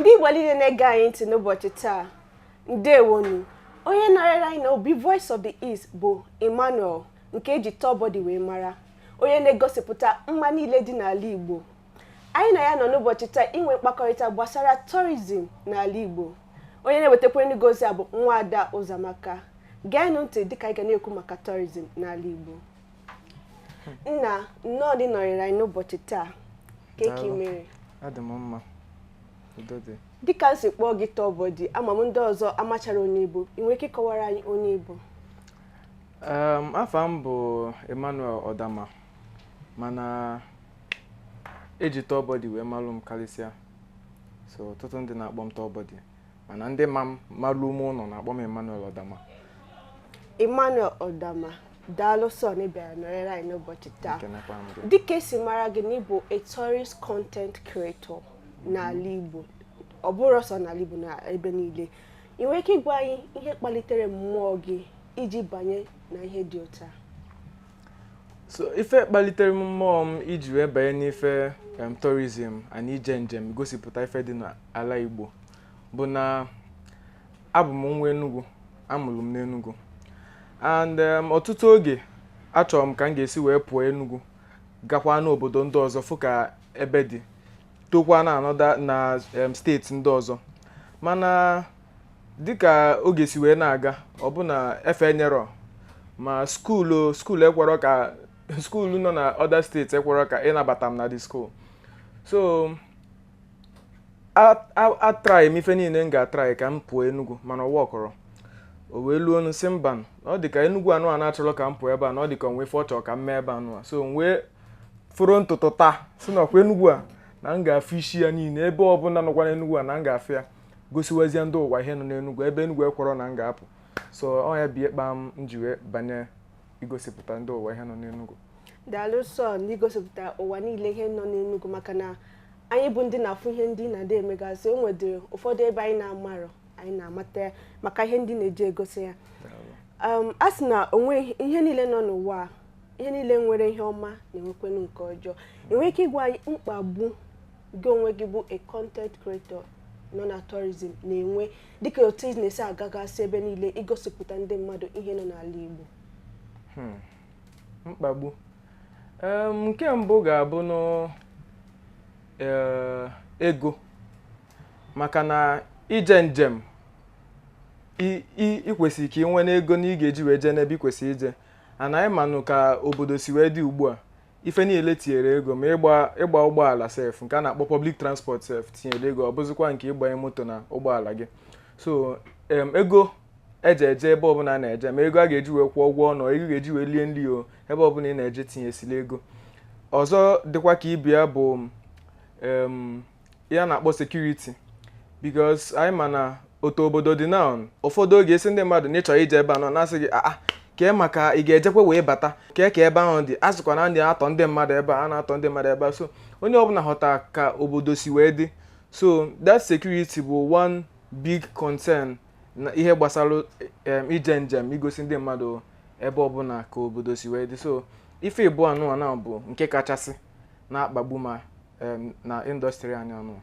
ndị Igbo niile na-ege anyị ntị n'ụbọchị taa ndewonu. Onye narara anyị na obi Voice of the East bụ Emmanuel nke eji tọọbọdị wee mara, onye na-egosipụta mma niile dị n'ala Igbo. Anyị na ya nọ n'ụbọchị taa inwe mkpakọrịta gbasara tourism n'ala Igbo. Onye na-ewetakwa ndị gozi a bụ Nwaada Ụzọamaka. Geenụ ntị dịka anyị ga na-ekwu maka tourism n'ala Igbo. Nna nnọọ dị nọrịrị anyị n'ụbọchị taa. Keki mere. Adị m mma. Udo dị. Dịka nsi kpọọ gị tọọbọdị, ama m ndị ọzọ amachara onye Igbo. I nwere ike ịkọwara anyị onye Igbo? Afa m bụ Emmanuel Odama, mana eji tọọbọdị wee malụ m karịsịa. So ọtụtụ ndị na-akpọ m tọọbọdị, mana ndị malụ m ụlọ na-akpọ m Emmanuel Odama. Emmanuel Odama, daalụ sọ na ị bịara nọrịrị anyị n'ụbọchị taa. Dịka esi mara gị na ị bụ a tourist content creator n'ala Igbo, ọ bụrụ sọ n'ala Igbo na ebe niile. I nwere ike ịgwa anyị ihe kpalitere mmụọ gị iji banye na ihe dị otu a? So ife kpalitere mmụọ m iji wee banye n'ife tourism and ije njem gosipụta ife dị n'ala Igbo bụ na abụ m nwa Enugu, amụrụ m n'Enugu, and ọtụtụ oge achọrọ m ka m ga-esi wee pụọ Enugu gakwa n'obodo ndị ọzọ fụ ka ebe dị, tokwa na anọda na steeti ndị ọzọ, mana dịka oge si wee na-aga ọbụna efe nyerọ ma skuulu ekwerọ ka skuulu nọ na other steeti ekwerọ ka ịnabata m na the school. So atrai m ife niile m ga-atrai ka m pụọ Enugu, mana ọwa ọkọrọ o wee luo nu si mba ọ dị ka Enugu anụ a na-achọrọ ka m pụọ ebe a, na ọ dị ka onwe ife ọ chọrọ ka m mee ebe anụ a. So m wee fụrụ ntụtụ taa si n'ọkwa Enugu a na m ga-afụ isi ya niile, ebe ọbụla nọkwa n'Enugu a na m ga-afụ ya, gosiwezie ndị ụwa ihe nọ n'Enugu, ebe Enugu ekwọrọ na m ga-apụ. So ọ ya bịa kpaa m ji wee banye igosipụta ndị ụwa ihe nọ n'Enugu. Daalụ sọ na igosipụta ụwa niile ihe nọ n'Enugu, maka na anyị bụ ndị na-afụ ihe ndị na-ada emegasị. O nwedịrị ụfọdụ ebe anyị na-amarọ, anyị na-amata maka ihe ndị na-eji egosi ya. A sị na onwe ihe niile nọ n'ụwa, ihe niile nwere ihe ọma na-enwekwenu nke ọjọọ. Enwere ike ịgwa anyị mkpagbu gị onwe gị bụ a content creator nọ na tourism na-enwe dịka otu ị na-esi agagasị ebe niile igosipụta ndị mmadụ ihe nọ n'ala Igbo? Mkpagbu nke mbụ ga-abụ ego, maka na ije njem ikwesịrị ka ị nwee n'ego na ị ga-eji wee jee n'ebe ị kwesịrị ije. Anyị manụ ka obodo si wee dị ugbu a, ife niile tinyere ego, ma ịgba ụgbọala sef nke a na-akpọ public transport sef tinyere ego, ọ bụzikwa nke ịgbanye moto na ụgbọala gị. So ego eje ebe ọbụla a na-eje, ma ego a ga-eji wee kwụọ ụgwọ ọnụ, ego ga-eji wee lie nri o, ebe ọbụla ị na-eje tinyesila ego. Ọzọ dịkwa ka ibe ya bụ ya na-akpọ security, because anyị ma na otu obodo dị na ụfọdụ oge esi ndị mmadụ na ịchọrọ ije ebe a nọ na-asị gị kee maka ị ga-ejekwa wee bata kee ka ebe ahụ dị, asịkwa na ndị atọ ndị mmadụ ebe a na-atọ ndị mmadụ ebe a. So onye ọbụla ghọta ka obodo si wee dị. So that security bụ one big concern na ihe gbasara ije njem igosi ndị mmadụ ebe ọbụla ka obodo si wee dị. So ife ịbụ anụ na bụ nke kachasị na-akpagbu ma na indọstrị anyị ọnụ.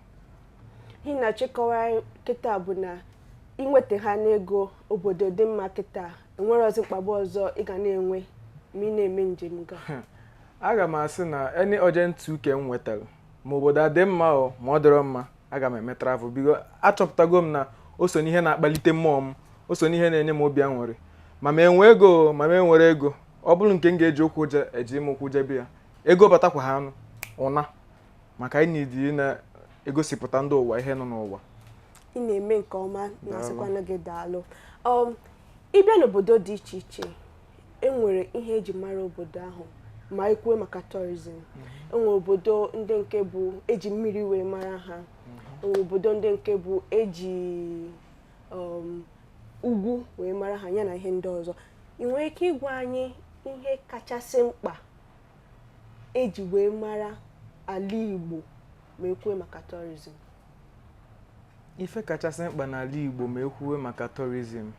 Ihe na-achịkọwa kịta bụ na inweta ha n'ego obodo dị mma kịta, enwere ọzọ mkpagbu ọzọ ị ga na-enwe ma ị na-eme njem ga. Aga m asị na any urgent uke m nwetara, ma obodo adị mma o ma ọ dịrọ mma, aga m eme travel. Bigo achọpụtago m na o so n'ihe na-akpalite mmụọ m, o so n'ihe na-enye m obi aṅụrị. Ma m enwe ego ma m enwere ego, ọ bụrụ nke m ga-eji ụkwụ eji m ụkwụ jebe ya, ego batakwa ha anụ ụna, maka anyị dị na-egosipụta ndị ụwa ihe nọ n'ụwa. Ị na-eme nke ọma, na-asịkwana gị daalụ. Ịbịa n'obodo dị iche iche, enwere ihe eji mara obodo ahụ. Ma ikwuwe maka tourism, enwere obodo ndị nke bụ eji mmiri wee mara ha, enwere obodo ndị nke bụ eji ugwu wee mara ha, ya na ihe ndị ọzọ. Ị nwere ike ịgwa anyị ihe kachasị mkpa eji wee mara ala Igbo ma ekwuwe maka tourism? Ife kachasị mkpa n'ala Igbo ma ekwuwe maka tourism,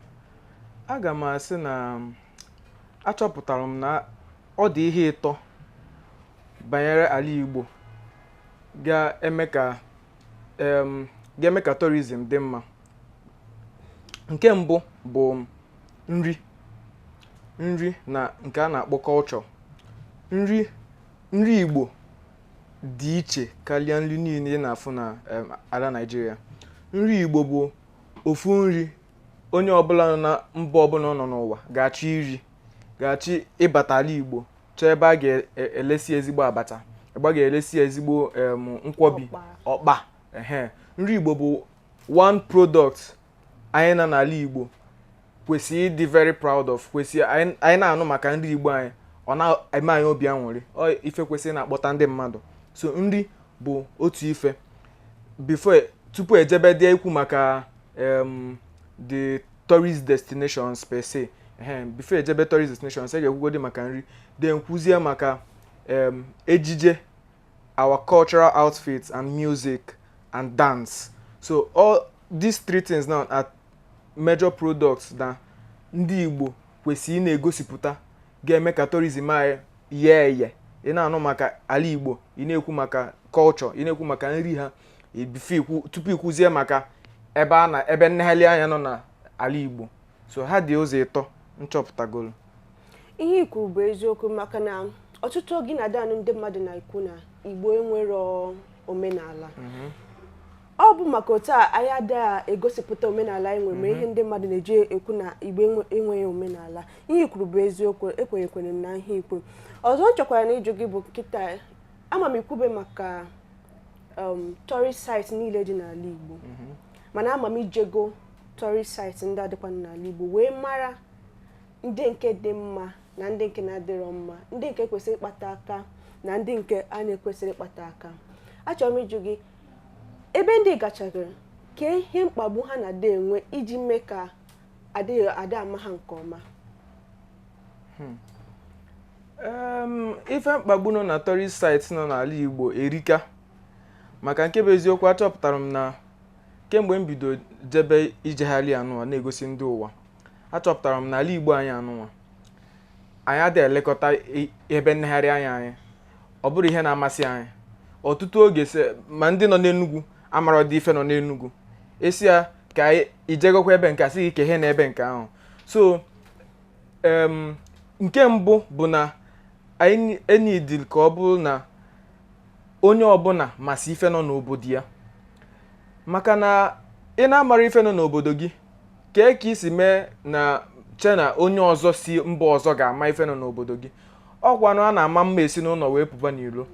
aga m asị na achọpụtara m na ọ dị ihe ịtọ banyere ala Igbo ga-eme ka ga-eme ka tourism dị mma. Nke mbụ bụ nri na nke a na-akpọ culture. Nri Igbo dị iche karịa nri niile na-afụ na ala Naịjirịa. Nri Igbo bụ ofu nri onye ọbụla nọ na mba ọbụla nọ n'ụwa ga-achị ịbata ala Igbo chọọ ebe a ga-elesi ezigbo abacha, ebe a ga-elesi ezigbo nkwobi ọkpa. Nri Igbo bụ one product anyị na n'ala Igbo kwesịrị ịdị very proud of. Anyị na-anụ maka nri Igbo anyị, ọ na-eme anyị obi aṅụrị, ọ ife kwesịrị na-akpọta ndị mmadụ. So nri bụ otu ife. Tupu ejebe dị ikwu maka the tourist destinations per se, before ejebe tourist destinations ga-ekwugodi maka nri, then kwuzie maka ejije, our cultural outfits and music and dance. So all these three things now are major products na ndị Igbo kwesịrị na-egosipụta ga-eme ka tourism anyị yee. Ị na-anụ maka ala Igbo, ị na-ekwu maka culture, ị na-ekwu maka nri ha, tupu ikwuzie maka ebe nnegharị anya nọ na ala Igbo. So ha dị ụzọ ịtọ nchọpụtagolo. Ihe ikwu bụ eziokwu, maka na ọtụtụ oge na-adanụ ndị mmadụ na-ekwu na Igbo enwero omenala. Ọ bụ maka otu a anyị ada egosipụta omenala anyị nwere, ihe ndị mmadụ na-eji ekwu na Igbo enweghị omenala. Ihe ikwuru bụ eziokwu, ekwenyekwere na ihe ikwu. Ọzọ nchọkwara na ịjụ gị bụ nkịta, ama m ikwube maka tourist sites niile dị n'ala Igbo, mana ama m ijego tourist sites ndị adịkwa n'ala Igbo wee mara ndị nke dị mma na ndị nke na-adịrọ mma, ndị nke kwesịrị ịkpata aka na ndị nke a na-ekwesịrị ịkpata aka. Achọrọ m ịjụ gị, ebe ndị gachagara, ka ihe mkpagbu ha na-ada enwe iji mee ka ada ama ha nke ọma? Ife mkpagbu nọ na tourist sites nọ n'ala Igbo erika. Maka nke bụ eziokwu, achọpụtara m na kemgbe m bido jebe ijegharị anụwa na-egosi ndị ụwa, achọpụtara m na ala Igbo anyị anụwa anyị adịghị elekọta ebe nnegharị anya anyị. Ọ bụrụ ihe na-amasị anyị. Ọtụtụ oge ma ndị nọ n'Enugu amara dị ife nọ n'Enugu, esi ya ka ijegokwa ebe nke asị ike ihe na ebe nke ahụ. So nke mbụ bụ na anyị enidil ka ọ bụrụ na onye ọbụla masị ife nọ n'obodo ya. Maka na ị na-amara ife nọ n'obodo gị, ka isi mee na chena onye ọzọ si mba ọzọ ga-ama ife nọ n'obodo gị. Ọkwanụ a na-ama mma esi n'ụlọ wee pụba n'ilo.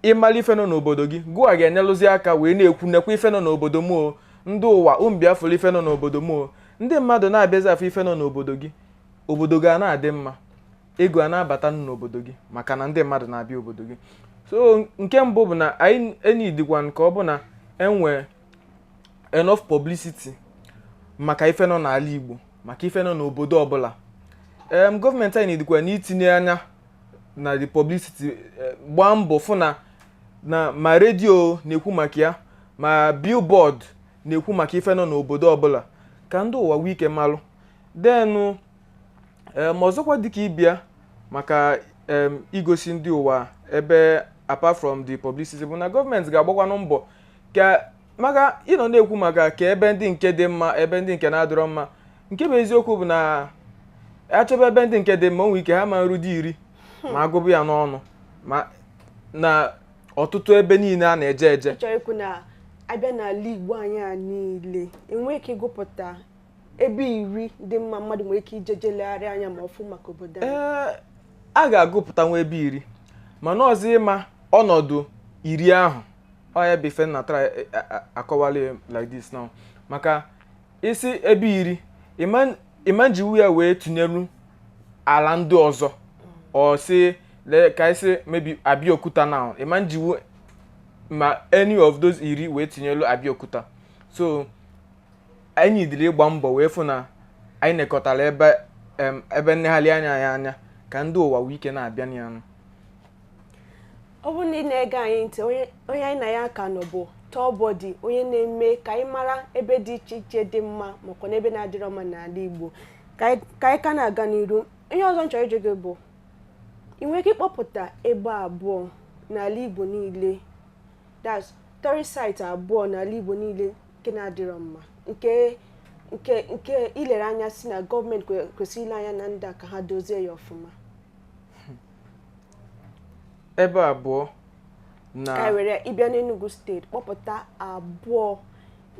Ịmara ife nọ n'obodo gị, gụwa ga-enyelụzi aka wee na-ekwu nekwa ife nọ n'obodo m, ndị ụwa ụmụbiafụlụ ife nọ n'obodo m. Ndị mmadụ na-abịazi afọ ife nọ n'obodo gị, obodo gị a na-adị mma, ego a na-abata n'obodo gị maka na ndị mmadụ na-abịa obodo gị. So nke mbụ bụ na anyị enidikwa nke ọ bụ na enwe enough publicity maka ife nọ n'ala Igbo, maka ife nọ n'obodo ọbụla. Gọọmenti anyị na-edikwa n'itinye anya na the publicity, gbaa mbọ fụ na ma redio na-ekwu maka ya, ma billboard na-ekwu maka ife nọ n'obodo ọbụla, ka ndị ụwa wee ike malụ. Then ma ọzọkwa dịka ịbịa maka igosi ndị ụwa ebe apart from the publicity bụ na gọọmenti ga-agbakwanụ mbọ ka maka ịnọ na-ekwu maka ka ebe ndị nke dị mma, ebe ndị nke na-adịrọ mma. Nke bụ eziokwu bụ na achọba ebe ndị nke dị mma, onwe ike ha ma nru dị iri ma agụbụ ya n'ọnụ, ma na ọtụtụ ebe niile a na-eje eje. Chọrọ ikwu na abịa n'ala Igbo anyị niile enwe ike ịgụpụta ebe iri dị mma mmadụ nwere ike ije legharị anya ma ọfụ maka obodo anyị. A ga-agụpụta nwa ebe iri, mana ọzọ ịma ọnọdụ iri ahụ ọ ya bụ ife na try akọwali like this now. Maka isi ebe iri ịma njiwu ya wee tụnyeru ala ndị ọzọ, ọ si ka isi maybe Abịaokuta now, ịma njiwu ma any of those iri wee tinyelu Abịaokuta. So anyị dịrị ịgba mbọ wee fụ na anyị nekọtara ebe nnegharị anya ka ndị ụwa wee ike na-abịa n'yanụ. Ọ bụ na ị na-ege anyị ntị, onye anyị na ya aka nọ bụ Tọọbọdị, onye na-eme ka anyị mara ebe dị iche iche dị mma makwa na ebe na-adịrọ mma n'ala Igbo. Ka anyị ka na-aga n'iru, ihe ọzọ nchọrọ ịjụ gị bụ, ị nwere ike ịkpọpụta ebe abụọ n'ala Igbo niile, that's tourist site abụọ n'ala Igbo niile nke na-adịrọ mma nke ilere anya si na gọọmenti kwesịrị ile anya na ndị a ka ha dozie ya ọfụma. Ebe abụọ na ka were ịbịa n'Enugu steeti kpọpụta abụọ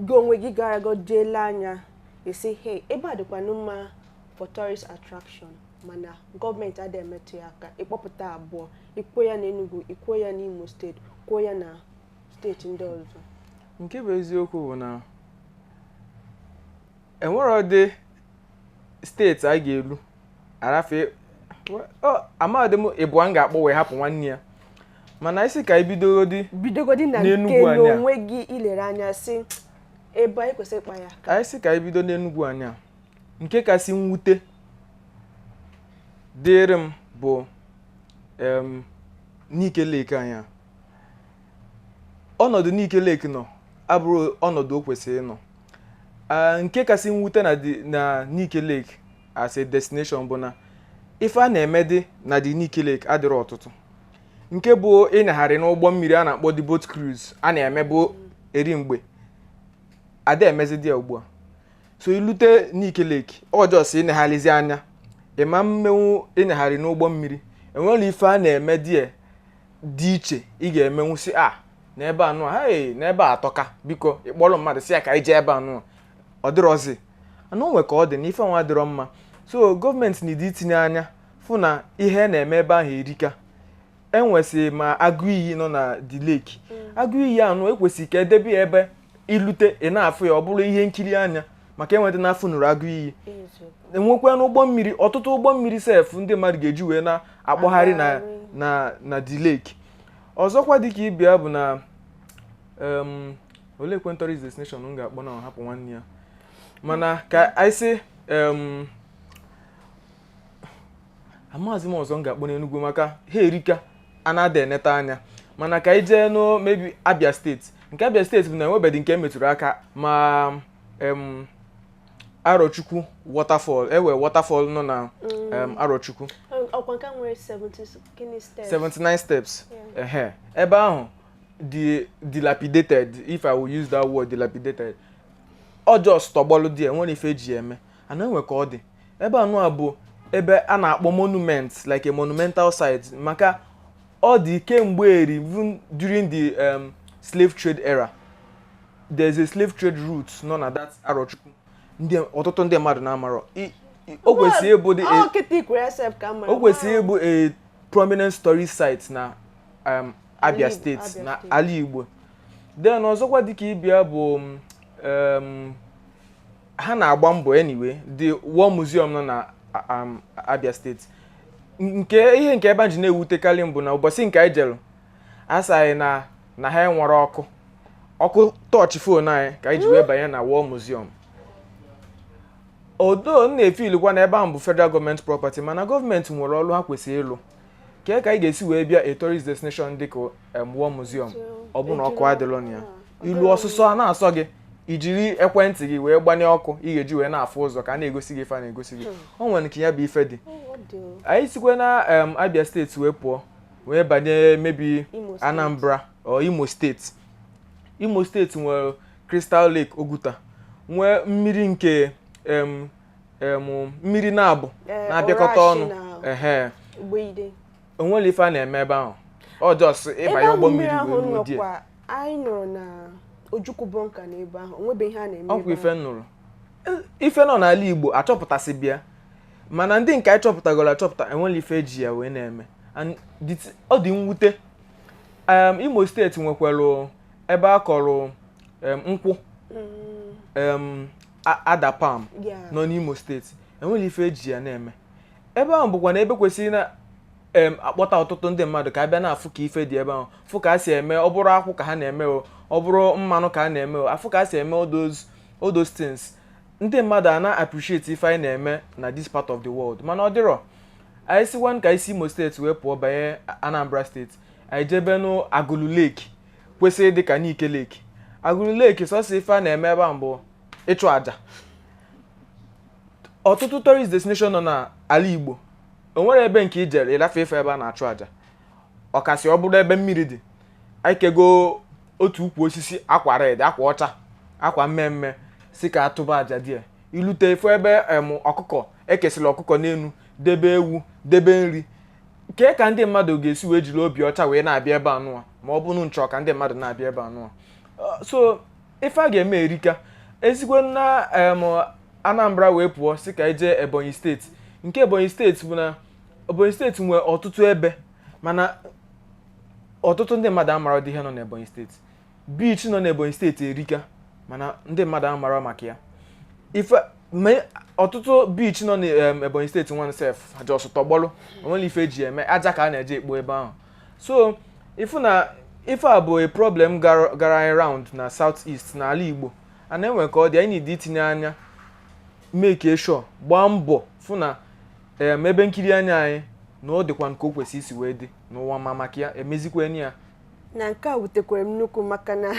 gị onwe gị gara jeele anya esi hey ebe a dịkwanụ mma for tourist attraction mana gọọmenti adịghị emetụ ya aka ịkpọpụta abụọ ikwuo ya n'Enugu ikwuo ya n'Imo steeti kwuo ya na steeti ndị ọzọ. nke bụ eziokwu bụ na enwere ọdị steeti a ga-elu arafe amadị m ịbụa m ga-akpọ wee hapụ nwanne ya mana isi ka bidogodi na nke n'onwe gị ilere anya si ebe anyị kwesịrị ịkpa ya aka. anyị si ka anyị bido n'Enugu anya nke kasị mwute dịrị m bụ Nike Lake anya ọnọdụ Nike Lake nọ abụrụ ọnọdụ o kwesịrị ịnọ. Nke kasị mwute na Nike Lake as a destination bụ na ife a na-eme dị na the Nike Lake adịrọ ọtụtụ nke bụ ịnyagharị n'ụgbọ mmiri a na-akpọ the boat cruise a na-eme bụ eri mgbe ada emezi dị ya ugbu a. So ilute Nike Lake ọjọọ ịnyagharịzi anya ịma mmenwu ịnyagharị n'ụgbọ mmiri enwere ife a na-eme dị iche ị ga-emenwu si n'ebe anụ n'ebe atọka biko ịkpọrọ mmadụ si ya ka ije ebe anụ ọ dịrọzi anụ onwe ka ọ dị na ife nwa dịrọ mma. So gọọmenti na-edi itinye anya fụ na ihe na-eme ebe ahụ erika enwesị ma agụ iyi nọ na the lake agụ iyi anụ ekwesị ka edebe ebe ilute ị na-afụ ya ọ bụrụ ihe nkiri anya maka enweta n'afọ nụrụ agụ iyi enwekwa n'ụgbọ mmiri ọtụtụ ụgbọ mmiri sef ndị mmadụ ga-eji wee na-akpọgharị na the lake. Ọzọkwa dịka ịbịa bụ na olekwe tourist destination m ga-akpọ na hapụ nwanne ya mana ka anyị sị amaghịzi m ọzọ m ga-akpọ n'Enugu maka ha erika a na-ada eneta anya mana ka anyị jee no maybe Abia steeti nke Abia steeti bụ na enwebedị nke metụrụ aka ma Arochukwu waterfall waterfall nọ na Arochukwu ọkwa nke nwere 79 steps ebe ahụ dilapidated, if I will use that word, dilapidated. Ọ just tọgbọlụ dị enwere ife eji eme ana enwe ka ọ dị ebe anụ a bụ ebe a na-akpọ monument like a monumental site maka ọ dị kemgbe even during the slave trade era. There's a slave trade route nọ na that Arochukwu ọtụtụ ndị mmadụ na-amarọ o kwesịrị ịbụ a prominent tourist site na Abia State na ala Igbo. Then ọzọkwa dịka ịbịa bụ ha na-agba mbọ anyway the War Museum nọ na Abia State ihe nke ebe a ji na-ewutekarị mbụ na ụbọchị nke anyị jere asaghị na ha nwere ọkụ tọọchị fon anyị ka anyị ji wee banye na War Museum. Odo na-efilukwa na ebe ahụ bụ federal government property mana gọọmenti nwere ọrụ ha kwesịrị ịlụ ka anyị ga-esi wee bịa a tourist destination dịka War Museum ọ bụ na ọkụ adịrọ na ya ilu ọsụsọ a na-asọ gị ijiri ekwentị gị wee gbanye ọkụ ị ga-eji wee na-afụ ụzọ ka a na-egosi gị ife a na-egosi gị o nwere nke ya bụ ife dị. Anyị sikwe na Abia steeti wee pụọ wee banye mebi Anambra or Imo steeti. Imo steeti nwere Crystal Lake Oguta nwee mmiri nke mmiri na-abụ na-abịakọta ọnụ onwere ife a na-eme ebe ahụ ọ just ịbanye ụgbọ mmiri wee ruo die. Anyị nụrụ na Ojukwu bunker n'ebe ahụ onwebe ihe a na-eme ọkwa ife nụrụ ife nọ n'ala Igbo achọpụtasị bịa mana ndị nke anyị chọpụtagoro achọpụta enwere ife eji ya wee na-eme ọ dị mwute. Imo steeti nwekwara ebe a kọrọ nkwụ ada palm nọ n'Imo steeti enwere ife eji ya na-eme ebe ahụ bụkwa na ebe kwesịrị na akpọta ọtụtụ ndị mmadụ ka a bịa na-afụ ka ife dị ebe ahụ fụ ka a si eme ọ bụrụ akwụ ka ha na-eme ọ bụrụ mmanụ ka a na-eme afụ ka a si eme all those things. Ndị mmadụ a na-appreciate ife anyị na-eme na this part of the world mana ọ dịrọ anyị sikwa ka isi Imo steeti wee pụọ banye Anambra steeti anyị jebe nụ Agulu Lake kwesịrị dị ka Nike Lake. Agulu Lake sọsọ ife a na-eme ebe ahụ bụ ịchụ aja. Ọtụtụ tourist destination nọ na ala Igbo onwere ebe nke ijere ịlafe ife ebe a na-achụ aja ọkasị ọ bụrụ ebe mmiri dị anyị kego otu ukwu osisi akwa red, akwa ọcha, akwa mmemme si ka atụba aja dị ya. Ilute ifu ebe ọkụkọ ekesịrị ọkụkọ n'elu, debe ewu, debe nri. Kee ka ndị mmadụ ga-esi wee jiri obi ọcha wee na-abịa ebe anụwa ma ọ bụrụ nchọ ka ndị mmadụ na-abịa ebe anụwa. So ife a ga-eme erika. Ezigbo na Anambra wee pụọ si ka eje Ebonyi steeti. Nke Ebonyi steeti bụ na Ebonyi steeti nwere ọtụtụ ebe, mana ọtụtụ ndị mmadụ amara dị ihe nọ n'Ebonyi steeti. Beach nọ n'Ebonyi steeti erika, mana ndị mmadụ amara maka ya. Ife ọtụtụ beach nọ n'Ebonyi steeti nwan sef just tọgbọlụ, onwere ife eji eme, aja ka a na-eje ekpo ebe ahụ. So ife a bụ a problem gara around na South East na ala Igbo, a na-enwe ka ọ dị, anyị need itinye anya, make sure, gbaa mbọ fụ na ebe nkiri anya anyị na ọ dịkwa nke o kwesị isi wee dị n'ụwa, ma maka ya emezikweni ya. Na nke a wutekwara m nnukwu maka na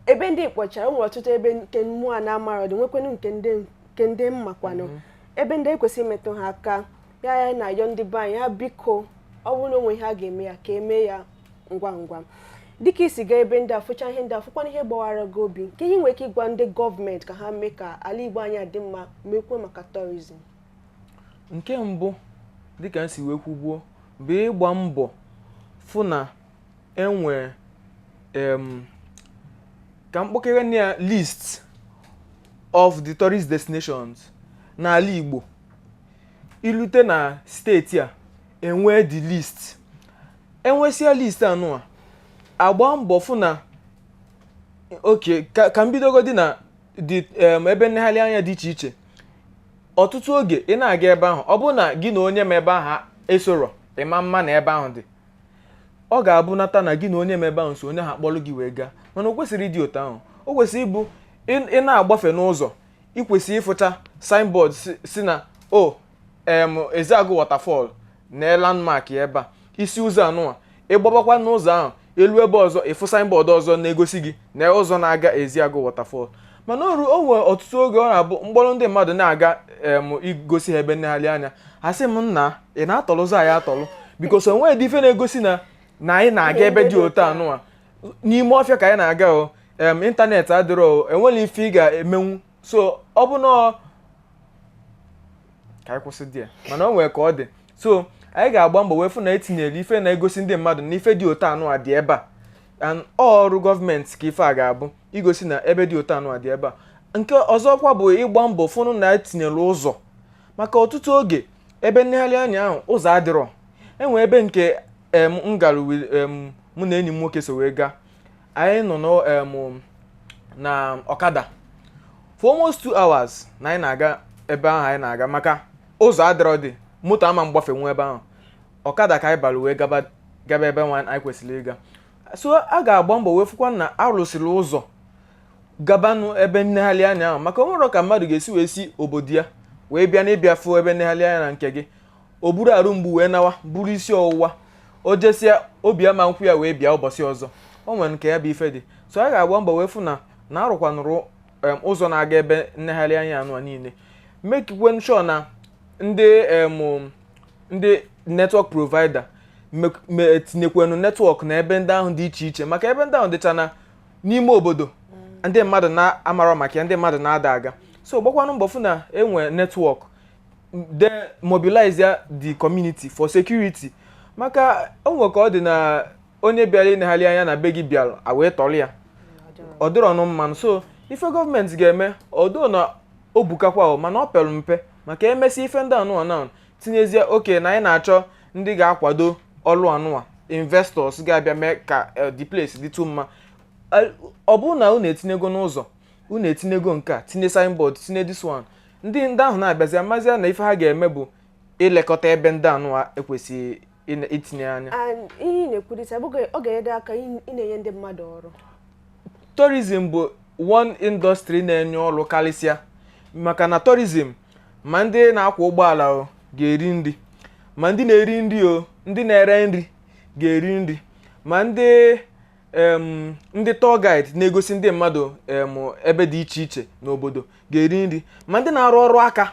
ebe ndị kpọchara, o nwere ọtụtụ ebe nke mmụọ a na-amara ọdị, nwekwenụ nke ndị mmakwanụ ebe ndị ekwesịghị imetụ ha aka. Ya na-ayọ ndị be anyị, ha biko, ọ bụrụ na onwe ha ga-eme ya ka eme ya ngwa ngwa. Dịka isi gaa ebe ndị afụcha ihe ndị afụkwana ihe gbawara gị obi, nke ihe nwere ike ịgwa ndị gọọmenti ka ha mee ka ala Igbo anyị dị mma, mekwe maka tourism. Nke mbụ dịka nsi wee kwugbuo bụ ịgba mbọ fụ na enwe ka mkpokere na list of the tourist destinations n'ala Igbo. Ilute na steeti a enwe the list, enwesia list anụa, agba mbọ fụ na oke ka mbidogodi na ebe nlegharị anya dị iche iche. Ọtụtụ oge ị na-aga ebe ahụ, ọ bụrụ na gị na onye ma ebe ahụ esoro ịma mma na ebe ahụ dị, ọ ga-abụ nata na gị na onye ma ebe ahụ so onye ha kpọrọ gị wee gaa, mana o kwesịrị ịdị otu ahụ. O kwesịrị ịbụ ị na-agbafe n'ụzọ, ị kwesịrị ịfụcha signboard si na Ezeagụ waterfall na landmark ebe a, isi ụzọ anụwa ịgbabakwa n'ụzọ ahụ, elu ebe ọzọ ịfụ signboard ọzọ na-egosi gị na ụzọ na-aga Ezeagụ waterfall. Mana o nwere ọtụtụ oge ọ na-abụ mkpọrọ ndị mmadụ na-aga igosi ha ebe nlegharị anya, ha sị m nna ị na-atọlụzọ anyị atọlụ, bikos o nweghị dị ife na-egosi na anyị na-aga ebe dị otu anụwa n'ime ọfịa ka anyị na-aga. Ịntanetị adịrọ, enweghị ife ị ga-emenwu. So ọ bụ na ka anyị kwụsị dị ya, mana o nwere ka ọ dị. So anyị ga-agba mbọ wee fụ na etinyere ife na-egosi ndị mmadụ na ife dị otu anụwa dị ebe a, and ọrụ gọọmenti ka ife a ga-abụ igosi na ebe dị otu anụwa dị ebe a. Nke ọzọkwa bụ ịgba mbọ fụnụ na etinyere ụzọ, maka ọtụtụ oge ebe nlegharị anya ahụ ụzọ adịrọ. Enwe ebe nke m gara mụ na enyi m nwoke so wee gaa, anyị nọ na ọkada for almost 2 hours na anyị na-aga ebe ahụ anyị na-aga, maka ụzọ adịrọ dị, moto ama mgbafe nwe ebe ahụ. Ọkada ka anyị bara wee gaba ebe nwa anyị kwesịrị ịga. So a ga-agba mbọ wee fụkwa na arụsịrị ụzọ gabanụ ebe nlegharị anya ahụ, maka o nwere ka mmadụ ga-esi wee si obodo ya wee bịa na ịbịa fụ ebe nlegharị anya na nke gị, o buru arụ mgbu wee nawa, buru isi ọwụwa, o jesịa obi ama nkwụ ya wee bịa ụbọchị ọzọ. O nwere nke ya bụ ife dị. So a ga-agba mbọ wee fụ na arụkwanụrụ ụzọ na-aga ebe nlegharị anya anụwa niile, mekikwe sure na ndị network provider etinyekwanụ netwọk na ebe ndị ahụ dị iche iche, maka ebe ndị ahụ dịcha na n'ime obodo ndị mmadụ na-amara maka ya, ndị mmadụ na-ada aga. So gbakwanụ mbọ fụ na enwe netwọk, de mobilize the community for security, maka o nwere ka ọ dị na onye bịara inegharị anya na be gị bịara wee tọrọ ya, ọ dịrọ ọnụ mmanụ. So ife gọọmenti ga-eme odo na o bukakwa, mana ọ pere mpe, maka emesi ife ndị anụwa na tinyezie oke na anyị na-achọ ndị ga-akwado ọlụ anụwa, investors ga-abịa mee ka the place dịtụ mma. Ọ bụrụ na unu etinyego n'ụzọ, unu etinyego nke a, tinye signboard, tinye this one, ndị ahụ na-abịazi amazia na ife ha ga-eme bụ ilekọta ebe ndị anụwa ekwesịghị itinye anya. Ihe na-ekwurịta ọ ga-enyere aka ịna-enye ndị mmadụ ọrụ. Tourism bụ one industry na-enye ọrụ karịsịa, maka na tourism ma ndị na-akwọ ụgbọala ga-eri nri, ma ndị na-eri nri ndị na-ere nri ga-eri nri, ma ndị tour guide na-egosi ndị mmadụ ebe dị iche iche n'obodo ga-eri nri, ma ndị na-arụ ọrụ aka,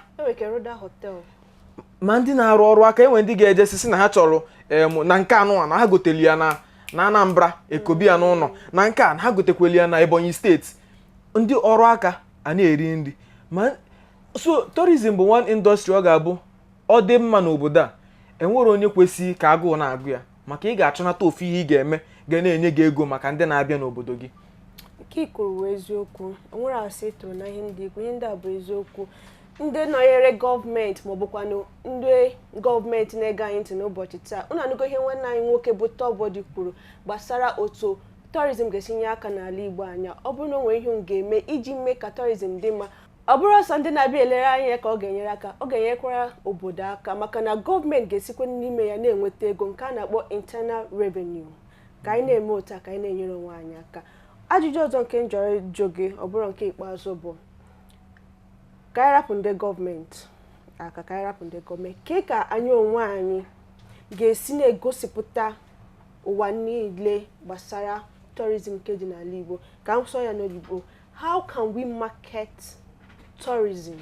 ma ndị na-arụ ọrụ aka enwe ndị ga-eje sisi na ha chọrọ na nke anụwa na ha goteli ya na Anambra ekobi ya n'ụlọ na nke a ha gotekweli ya na Ebonyi steeti ndị ọrụ aka a na-eri nri ma so tourism bụ one industry ọ ga-abụ ọ dị mma n'obodo a enwere onye kwesị ka agụụ na-agụ ya maka ị ga-achọnata ofu ihe ị ga-eme ga na-enye gị ego maka ndị na-abịa n'obodo gị. Nke ikwuru eziokwu onwere asị tụrụ na ihe ndị ikwu ihe ndị a bụ eziokwu. Ndị nọnyere gọọmenti ma ọ bụkwanụ ndị gọọmenti na-ege anyị ntị n'ụbọchị taa unu anụgo ihe nwanne anyị nwoke bụ Tọbọdị kwuru gbasara otu tourism ga-esi nye aka n'ala Igbo anya ọ bụrụ na o nwere ihe m ga-eme iji mee ka tourism dị mma ọ bụrụ ọsọ ndị na-abịa elere anya ka ọ ga-enyere aka ọ ga-enyekwara obodo aka maka na gọọmenti ga-esikwa n'ime ya na-enweta ego nke a na-akpọ internal revenue ka anyị na-eme otu a ka anyị na-enyere onwe anyị aka. Ajụjụ ọzọ nke m jọrọ ịjụ gị ọ bụrụ nke ikpeazụ bụ ka anyị rapụ ndị gọọmenti aka ka anyị rapụ ndị gọọmenti ke ka anyị onwe anyị ga-esi na-egosipụta ụwa niile gbasara tourism nke dị n'ala Igbo ka m sọ ya n'oyibo how can we market tourism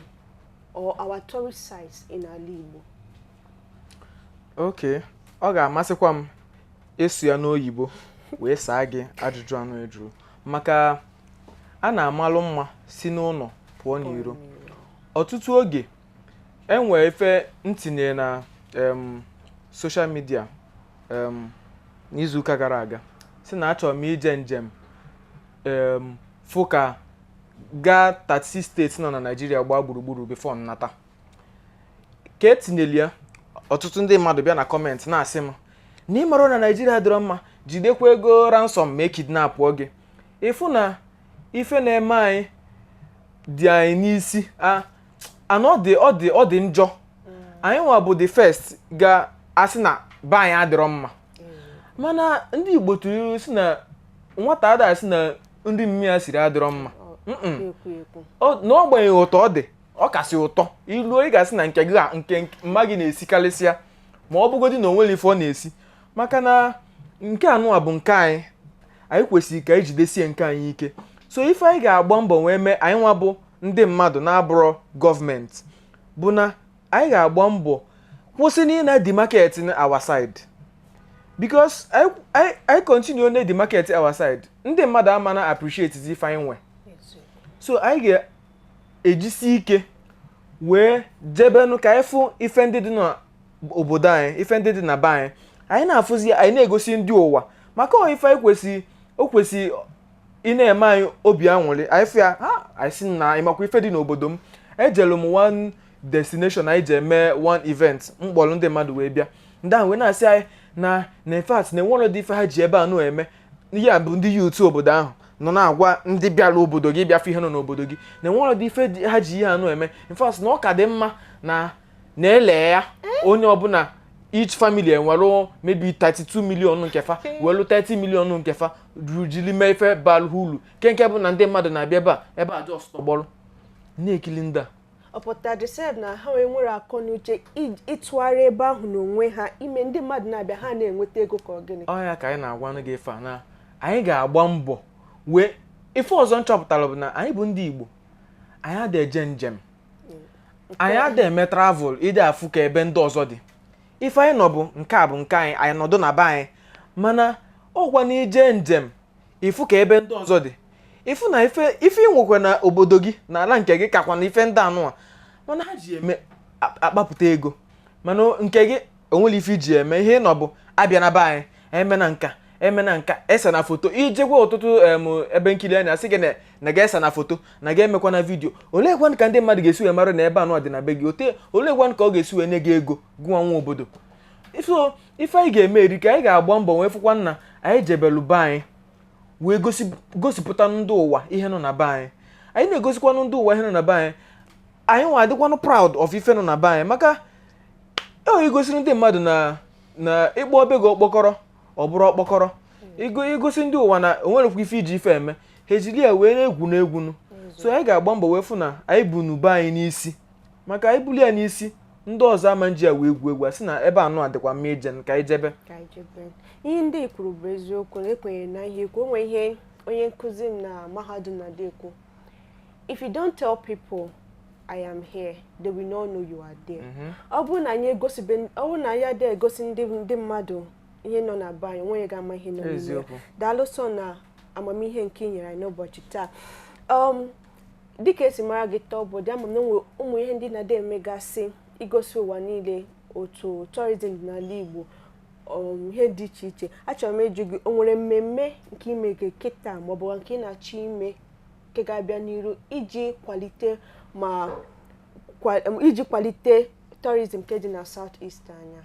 or our tourist sites in ala Igbo? Okay, ọ ga-amasịkwa m ịsụ ya n'oyibo wee saa gị ajụjụ anụ ejuru maka a na-amalụ mma si n'ụlọ pụọ n'iro. Ọtụtụ oge enwee efe ntinye na social media n'izuụka gara aga si na achọrọ m ije njem fụ ka gaa 36 steeti nọ na Naịjirịa gbaa gburugburu before nnata ka etinyeli ya. Ọtụtụ ndị mmadụ bịa na kọmentị na-asị m na ịmara na Naịjirịa dịrọ mma jidekwa ego ransom ma ekidnapụọ gị ịfụ na ife na-eme anyị dị anyị n'isi ana ọ dị njọ. Anyị nwa bụ the first ga-asị na be anyị adịrọ mma mana ndị Igbo tụrụ ilu si na nwata ada asị na ndị mmiri ya siri adịrọ mma n'ogbenyeghị ụtọ ọ dị ọ kasị ụtọ iluo ị ga-asị na nke gị nke mma gị na-esikarịsịa ma ọ bụgodị na onwere ife ọ na-esi maka na nke anụwa bụ nke anyị kwesịrị ka anyị jidesie nke anyị ike. So ife anyị ga-agba mbọ wee mee anyị nwa bụ ndị mmadụ na-abụrọ gọọmenti bụ na anyị ga-agba mbọ kwụsị na ịna the market in our side because I continue na the market our side ndị mmadụ ama na appreciate ife anyị nwe. So anyị ga-ejisi ike wee jebenu ka anyị fụ ife ndị dị n'obodo anyị ife ndị dị na be anyị na-afụzi anyị na-egosi ndị ụwa maka ife anyị kwesị ị na-eme anyị obi aṅụrị anyị fụ ya anyị si na ịmakwa ife dị n'obodo m ejelu m one destination anyị ji eme one event mkpọrọ ndị mmadụ wee bịa ndị ahụ wee na-asị anyị na in fact na enwere dị ife ha ji ebe anụ eme ihe a bụ ndị youth obodo ahụ nọ na-agwa ndị bịara obodo gị bịafụ ihe nọ n'obodo gị na enwere dị ife ha ji ihe anụ eme in fact na ọ ka dị mma na-ele ya onye ọbụla each family enwere maybe 32 million nkefa welu 30 million nkefa jiri mee ife balụ ulu nke bụ na ndị mmadụ na-abịa ebe a just tọgbọrọ na-ekili ndị a ọ pụtara desed na ha nwere akọ n'uche ịtụgharị ebe ahụ n'onwe ha ime ndị mmadụ na-abịa ha na-enweta ego ka ọ gịnị. Ọ ya ka anyị na-agwa gị ife a na anyị ga-agba mbọ wee ife ọzọ nchọpụtara bụ na anyị bụ ndị Igbo anyị ada eje njem anyị ada eme travel ide afụ ka ebe ndị ọzọ dị ife anyị nọ bụ nke a bụ nke anyị nọdụ na be anyị mana ọgwa na ije njem ifu ka ebe ndị ọzọ dị ifu na ife nwekwa na obodo gị na ala nke gị kakwa na ife ndị anụwa mana ha ji eme akpapụta ego mana nke gị onwere ife iji eme ihe nọ bụ abịa na be anyị eme na nka ese na foto ijekwa ọtụtụ ebe nkiri anya asị gị na ga-ese na foto na ga-emekwa na vidio oleekwan ka ndị mmadụ ga-esi wee mara na ebe anụ dị na be gị oleekwan ka ọ ga-esi wee nye gị ego gụwa nwa obodo ife anyị ga-eme eri ka anyị ga-agba mbọ wee fụkwa nna anyị jebelu be anyị wee gosipụta ndị ụwa ihe nọ na be anyị na-egosikwanụ ndị ụwa ihe nọ na be anyị nwa adịkwanụ proud of ife nọ na be anyị maka igosiri ndị mmadụ na ịkpọ obe gị okpokọrọ ọ bụrụ okpokọrọ igosi ndị ụwa na onwerekwa ife iji ife eme ha ejiri ya wee na-egwu n'egwunu so anyị ga-agba mbọ wee fụ na anyị bu n'ube anyị n'isi maka anyị buli ya n'isi ndị ọzọ ama nji ya wee egwu asị na ebe anụ adịkwa mma ije ka anyị jebe ihe ndị kwuru bụ eziokwu na ekwenyere na ihe ikwu onwe ihe onye nkụzi na mahadum na dekwu if you don't tell people I am here they will not know you are there. Ọ bụrụ na anyị adịghị egosi ndị mmadụ ihe nọ na be anyị onye ga-ama ihe nọ n'ime ya daalụ sọ na amamihe nke ị nyere anyị n'ụbọchị taa dịka esi mara gị taa obodo ama m na ụmụ ihe ndị na-ada emegasị igosi ụwa niile otu tourism n'ala Igbo ihe dị iche iche achọrọ m ịjụ gị o nwere mmemme nke ime gị kịta maọbụ nke ị na-achọ ime nke ga-abịa n'iru iji kwalite tourism nke dị na South East anya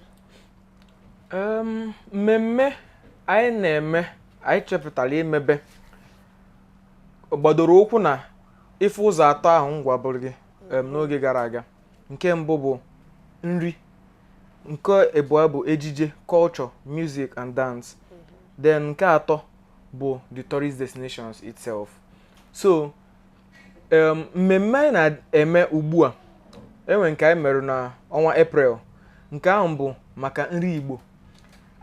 mmemme anyị na-eme anyị chepụtara imebe gbadoro ụkwụ na ife ụzọ atọ ahụ m gwabụrụ gị n'oge gara aga. Nke mbụ bụ nri, nke abụọ bụ ejije, culture, music and dance, then nke atọ bụ the tourist destinations itself. So mmemme anyị na-eme ugbu a enwe nke anyị mere na ọnwa April, nke ahụ bụ maka nri Igbo.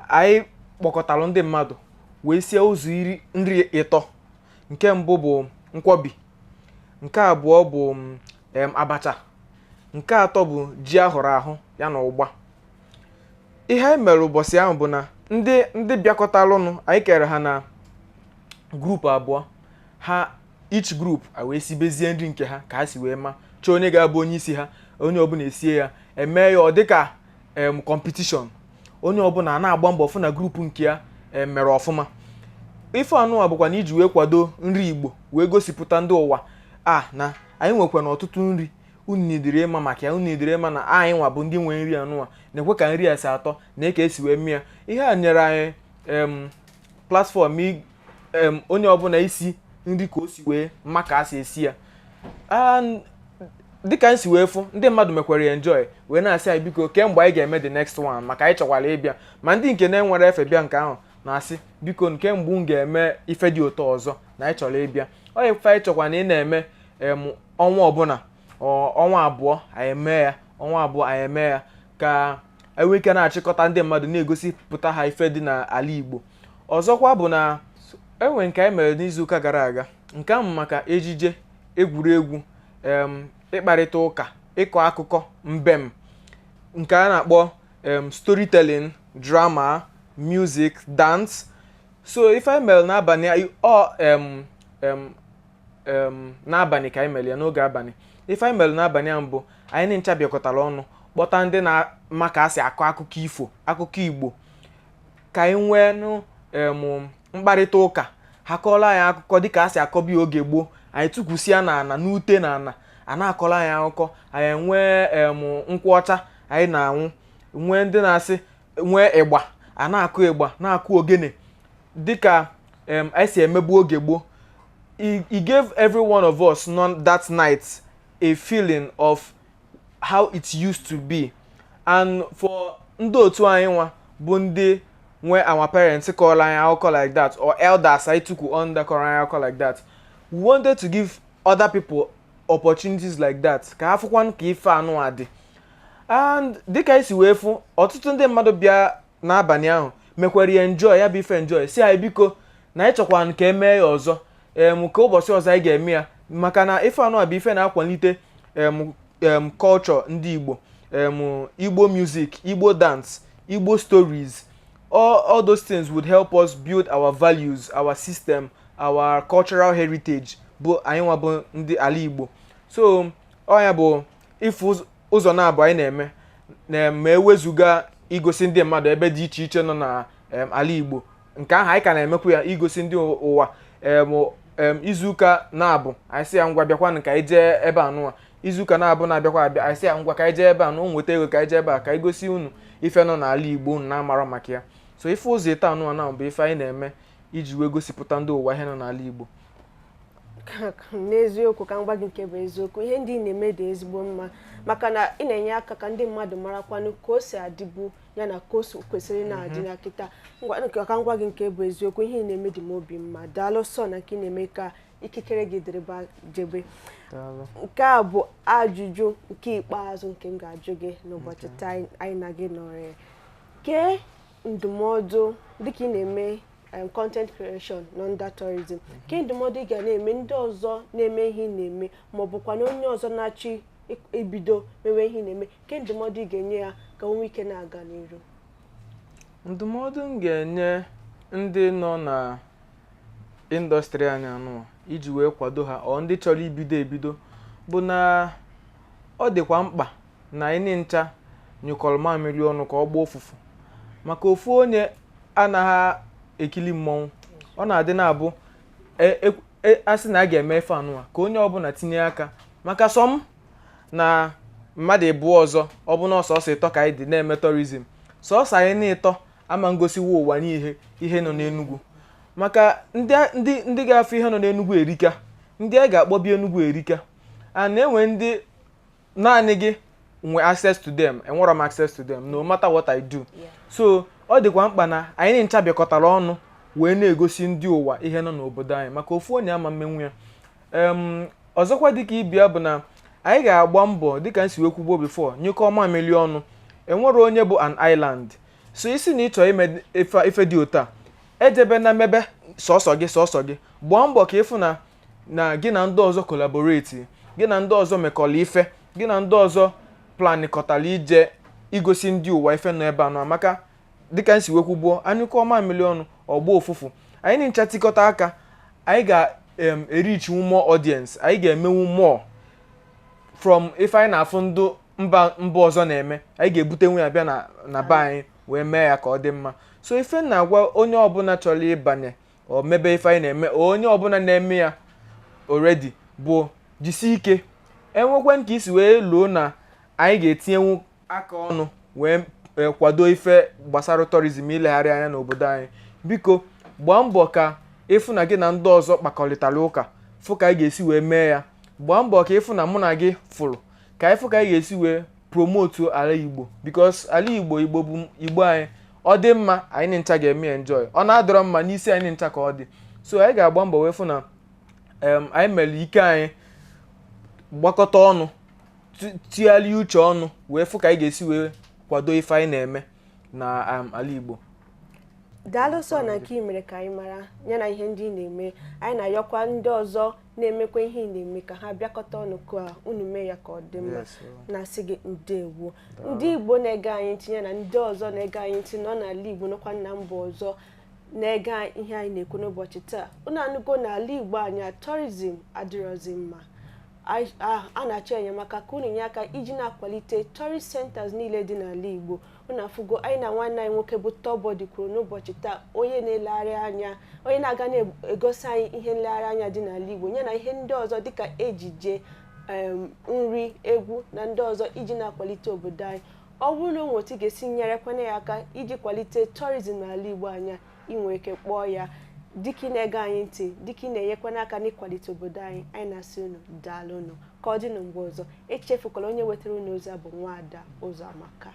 Anyị kpọkọtara ndị mmadụ wee sie ụzọ nri ịtọ. Nke mbụ bụ nkwobi, nke abụọ bụ abacha, nke atọ bụ ji ahụrụ ahụ ya na ụgba. Ihe anyị mere ụbọchị ahụ bụ na ndị bịakọtalụnụ anyị kere ha na grupu abụọ, ha each group wee sibezie nri nke ha ka ha si wee ma chọọ onye ga-abụ onye isi ha, onye ọbụla esie ya eme ya ọ dịka competition, onye ọbụla na-agba mbọ fụ na grupu nke ya mere ọfụma. Ife anụwa bụkwa na iji wee kwado nri Igbo wee gosipụta ndị ụwa na anyị nwekwa na ọtụtụ nri unu nidiri ịma maka ya, unu nidiri ịma na anyị nwa bụ ndị nwe nri anụwa na-ekwe ka nri ya si atọ na eke esi wee mịa. Ihe a nyere anyị platform onye ọbụla isi nri ka o si wee mma ka a si esi ya. Dịka anyị si wee fụ ndị mmadụ mekwara ya enjoy wee na-asị anyị biko kemgbe anyị ga-eme the next one maka anyị chọkwara ịbịa, ma ndị nke na-enwere efe bịa nke ahụ na-asị biko nke mgbe m ga-eme ife dị ụtọ ọzọ na anyị chọrọ ịbịa. Ọ ife anyị chọkwa na ị na-eme ọnwa ọbụla ọnwa abụọ anyị eme ya, ọnwa abụọ anyị eme ya ka anyị nwee ike na-achịkọta ndị mmadụ na-egosipụta ha ife dị n'ala Igbo. Ọzọkwa bụ na enwe nke anyị mere n'izuụka gara aga, nke ahụ maka ejije, egwuregwu, ịkparịta ụka, ịkọ akụkọ mbem, nke a na-akpọ storytelling, drama, music, dance. So ife anyị mere n'abalị n'abalị ka anyị mere ya n'oge abalị. Ife anyị mere n'abalị ahụ bụ anyị ncha bịakọtara ọnụ kpọta ndị na-ama ka a si akọ akụkọ ifo, akụkọ Igbo, ka anyị nwee mkparịta ụka. Ha kọọla anyị akụkọ dịka a si akọbi oge gboo, anyị tụkwusịa n'ana n'ute n'ana a na-akọrọ anyị akụkọ. Anyị nwee nkwụ ọcha anyị na-anwụ, nwee ndị na-asị, nwee ịgba a na-akụ ịgba, na-akụ ogene dịka anyị si emebu oge gboo. He gave every one of us that night a feeling of how it used to be. And for ndị otu anyị nwa bụ ndị nwe our parents kọrọ anyị akụkọ like that, or elders anyị tukwu under kọrọ anyị akụkọ like that, we wanted to give other people opportunities like that ka ha fụkwanụ ka ife anụ a dị. And dịka anyị si wee fụ ọtụtụ ndị mmadụ bịa n'abalị ahụ mekwara ya enjoy, ya bụ ife enjoy, si anyị biko na anyị chọkwara ka emee ya ọzọ ka ụbọchị ọzọ anyị ga-eme ya, maka na ife anụ a bụ ife na-akwalite culture ndị Igbo, Igbo music, Igbo dance, Igbo stories. All those things would help us build our values, our system, our cultural heritage bụ anyị nwa bụ ndị ala Igbo. So ya bụ ife ụzọ na-abụ anyị na-eme ma ewezuga igosi ndị mmadụ ebe dị iche iche nọ na ala Igbo. Nke ahụ anyị ka na-emekwa ya igosi ndị ụwa. Izuụka na-abụ anyị sị ya ngwa bịakwanụ ka anyị jee ebe anụwa, izuụka na-abụ na-abịakwa abịa anyị sị ya ngwa ka anyị jee ebe anụ, nweta ego ka anyị jee ebe a ka anyị gosi unu ife nọ n'ala Igbo unu na-amara maka ya. So ife ụzọ ịta anụwa na bụ ife anyị na-eme iji wee gosipụta ndị ụwa ihe nọ n'ala Igbo. N'eziokwu ka m gwa gị nke bụ eziokwu, ihe ndị ị na-eme dị ezigbo mma maka na ị na-enye aka ka ndị mmadụ marakwanụ ka o si adịbu ya na ka o kwesịrị na-adị na kịta. Ka m gwa gị nke bụ eziokwu, ihe ị na-eme dị m obi mma. Daalụ sọ na nke ị na-eme ka ikikere gị dịrịba jebe. Nke a bụ ajụjụ nke ikpeazụ nke m ga-ajụ gị n'ụbọchị taa anyị na gị nọrọ. Kee ndụmọdụ dịka ị na-eme content creation under tourism, ke ndụmọdụ ị ga na-eme ndị ọzọ na-eme ihe ị na-eme ma ọ bụkwa na onye ọzọ na-achị ibido mewe ihe ị na-eme, ke ndụmọdụ ị ga-enye ya ka o nwee ike na-aga n'iru? ndụmọdụ m ga-enye ndị nọ na indọstrị anyị anụ iji wee kwado ha ọ ndị chọrọ ebido bụ na ọ dịkwa mkpa na anyị ncha nyụkọrọ mamịrị ọnụ ka ọ gbaa ụfụfụ maka ofu onye anaghị ekili mmọnwụ ọ na-adị na-abụ asị na a ga-eme ife anụwa ka onye ọbụla tinye aka maka sọm na mmadụ ịbụọ ọzọ ọ bụ na ọsọsọ ịtọ ka anyị dị na-eme tourism sọsọ anyị na-ịtọ ama ngosiwa ụwa n'ihe ihe nọ n'Enugu maka ndị ga-afụ ihe nọ n'Enugu erika ndị a ga-akpọbi Enugu erika a na-enwe ndị naanị gị nwe access to them enwere m access to them no matter what I do so ọ dịkwa mkpa na anyị ncha bịakọtara ọnụ wee na-egosi ndị ụwa ihe nọ n'obodo anyị maka ofu onye ama mmenwu ya ọzọkwa dịka ibia bụ na anyị ga-agba mbọ dịka nsi wee kwugbo before nyekọ mamịrị ọnụ enwere onye bụ an island so isi na ịchọ ime ife dị otu a edebe na mmebe sọsọ gị gbaa mbọ ka ịfụ na gị na ndị ọzọ collaborate gị na ndị ọzọ mekọrọ ife gị na ndị ọzọ planikọtara ije igosi ndị ụwa ife nọ ebe anọ maka dịka nsi wee kwugbo anyụkọ mamịrị ọnụ ọgba ụfụfụ anyị ncha tikọta aka anyị ga-erichinwu more audience anyị ga-emenwu more from ife anyị na-afụ ndị mba ọzọ na-eme anyị ga-ebutenwu ya bịa na be anyị wee mee ya ka ọ dị mma so ife na-agwa onye ọbụla chọrọ ịbanye o mebe ife anyị na-eme onye ọbụla na-eme ya already bụ jisi ike enwekwe ka isi wee loo na anyị ga-etinyenwu aka ọnụ wee kwado ife gbasara tourism ilegharị anya n'obodo anyị biko gbaa mbọ ka ịfụ na gị na ndị ọzọ kpakọrịtara ụka fụ ka anyị ga-esi wee mee ya gbaa mbọ ka ịfụ na mụ na gị fụrụ ka ịfụ ka anyị ga-esi wee promote ala Igbo because ala Igbo bụ Igbo anyị ọ dị mma anyị ncha ga-eme enjoy ọ na-adọrọ mma n'isi anyị ncha ka ọ dị so anyị ga-agba mbọ wee fụ na anyị mere ike anyị gbakọta ọnụ tụgharịa uche ọnụ wee fụ ka anyị ga-esi wee kwado ife anyị na-eme na ala Igbo daalụ sọ na nke mere ka anyị mara ya na ihe ndị ị na-eme anyị na-ayọkwa ndị ọzọ na-emekwa ihe ị na-eme ka ha bịakọta ọnụ ka unu mee ya ka ọ dị mma na-asị gị ndewo ndị Igbo na-ege anyị ntị ya na ndị ọzọ na-ege anyị ntị nọ n'ala Igbo nọkwa na mba ọzọ na-ege ihe anyị na-ekwu n'ụbọchị taa unu anụgo n'ala Igbo anyị tourism adịrọzi mma a na-achọ enyemaka ka unu nye aka iji na-akwalite tourist centers niile dị n'ala Igbo unu afụgo anyị na nwanne anyị nwoke bụ Tobody kwuru n'ụbọchị taa onye na-elegharị anya onye na-aga na-egosi anyị ihe nlegharị anya dị n'ala Igbo ya na ihe ndị ọzọ dịka ejije nri egwu na ndị ọzọ iji na-akwalite obodo anyị ọ bụrụ na onwe otu ga-esi nyerekwana ya aka iji kwalite tourism n'ala Igbo anya inwe ike kpọọ ya dịka ị na-ege anyị ntị dịka ị na-enyekwana aka n'ịkwalite obodo anyị na-asị unu daalụnụ ka ọ dị na mgbe ọzọ echefukwala onye wetara unu ozi a bụ Nwaada Ụzọamaka.